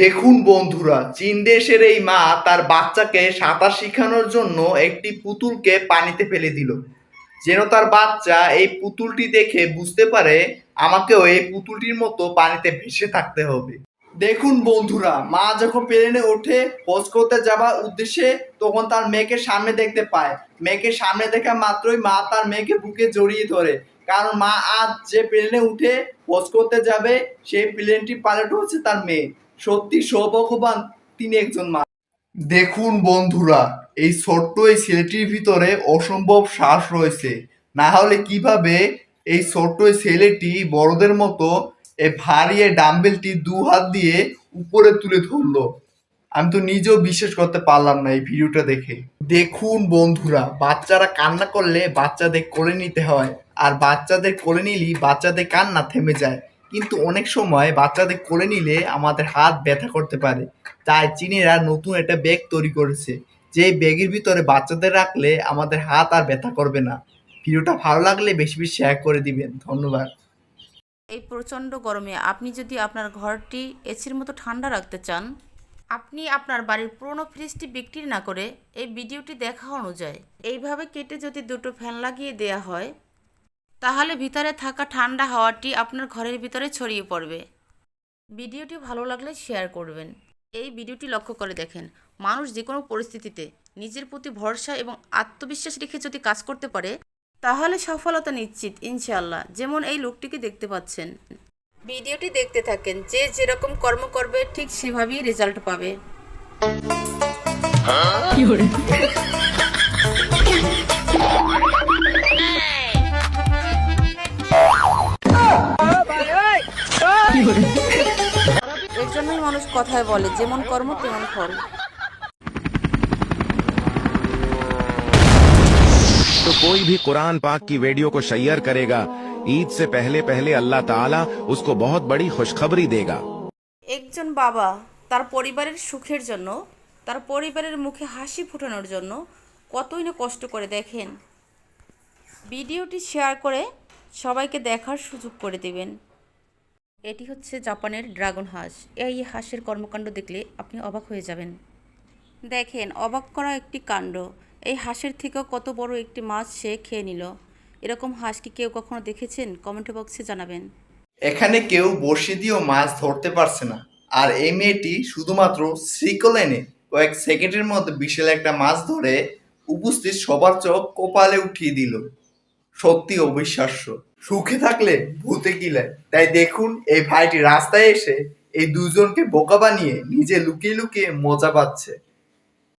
দেখুন বন্ধুরা, চীন দেশের এই মা তার বাচ্চাকে সাঁতার শেখানোর জন্য একটি পুতুলকে পানিতে ফেলে দিল, যেন তার বাচ্চা এই পুতুলটি দেখে বুঝতে পারে আমাকেও এই পুতুলটির মতো পানিতে ভেসে থাকতে হবে। দেখুন বন্ধুরা, মা যখন প্লেনে ওঠে হজ করতে যাবার উদ্দেশ্যে, তখন তার মেয়েকে সামনে দেখতে পায়। মেয়েকে সামনে দেখা মাত্রই মা তার মেয়েকে বুকে জড়িয়ে ধরে, কারণ মা আজ যে প্লেনে উঠে হজ করতে যাবে সেই প্লেনটি পাইলট হচ্ছে তার মেয়ে। সত্যি সৌভাগ্যবান তিনি একজন মা। দেখুন বন্ধুরা, এই ছোট্ট এই ছেলেটির ভিতরে অসম্ভব সাহস রয়েছে। না হলে কিভাবে এই ছোট্ট এই ছেলেটি বড়দের মতো এই ভারী এই ডাম্বেলটি দু হাত দিয়ে উপরে তুলে ধরলো। আমি তো নিজেও বিশ্বাস করতে পারলাম না এই ভিডিওটা দেখে। দেখুন বন্ধুরা, বাচ্চারা কান্না করলে বাচ্চাদের কোলে নিতে হয়, আর বাচ্চাদের কোলে নিলেই বাচ্চাদের কান্না থেমে যায়। কিন্তু অনেক সময় বাচ্চাদের কোলে নিলে আমাদের হাত ব্যথা করতে পারে। তাই চীনেরা নতুন একটা ব্যাগ তৈরি করেছে, যে ব্যাগের ভিতরে বাচ্চাদের রাখলে আমাদের হাত আর ব্যথা করবে না। ভিডিওটা ভালো লাগলে বেশি বেশি শেয়ার করে দিবেন। ধন্যবাদ। এই প্রচণ্ড গরমে আপনি যদি আপনার ঘরটি এসির মতো ঠান্ডা রাখতে চান, আপনি আপনার বাড়ির পুরনো ফ্রিজটি বিক্রি না করে এই ভিডিওটি দেখা অনুযায়ী এইভাবে কেটে যদি দুটো ফ্যান লাগিয়ে দেয়া হয়, তাহলে ভিতরে থাকা ঠান্ডা হাওয়াটি আপনার ঘরের ভিতরে ছড়িয়ে পড়বে। ভিডিওটি ভালো লাগলে শেয়ার করবেন। এই ভিডিওটি লক্ষ্য করে দেখেন, মানুষ যে কোনো পরিস্থিতিতে নিজের প্রতি ভরসা এবং আত্মবিশ্বাস রেখে যদি কাজ করতে পারে, তাহলে সফলতা নিশ্চিত ইনশাআল্লাহ। যেমন এই লোকটিকে দেখতে পাচ্ছেন। ভিডিওটি দেখতে থাকেন, যে যেরকম কর্ম করবে ঠিক সেভাবেই রেজাল্ট পাবে। এর জন্যই মানুষ কথায় বলে, যেমন কর্ম তেমন ফল। तो कोई भी कुरान पाक की वीडियो को शेयर करेगा, ईद से पहले पहले अल्लाह ताला उसको बहुत बड़ी खुशखबरी देगा। একজন বাবা তার পরিবারের সুখের জন্য, তার পরিবারের মুখে হাসি ফোটানোর জন্য কতই না কষ্ট করে দেখেন। ভিডিওটি শেয়ার করে সবাইকে দেখার সুযোগ করে দেবেন। এটি হচ্ছে জাপানের ড্রাগন হাঁস। এই হাঁসের কর্মকাণ্ড দেখলে আপনি অবাক হয়ে যাবেন। দেখেন, অবাক করা একটি কাণ্ড। এই হাঁসের থেকেও কত বড় একটি মাছ সে খেয়ে নিল। এরকম হাঁস কি কেউ কখনো দেখেছেন? কমেন্ট বক্সে জানাবেন। এখানে কেউ বড়শি দিয়েও মাছ ধরতে পারছে না, আর এই মেয়েটি শুধুমাত্র শ্রীকল এনে কয়েক সেকেন্ডের মধ্যে বিশাল একটা মাছ ধরে উপস্থিত সবার চোখ কপালে উঠিয়ে দিল। সত্যি অবিশ্বাস্য। সুখে থাকলে ভূতে কিলায়। তাই দেখুন, এই ভাইটি রাস্তায় এসে এই দুজনকে বোকা বানিয়ে নিজে লুকিয়ে লুকিয়ে মজা পাচ্ছে।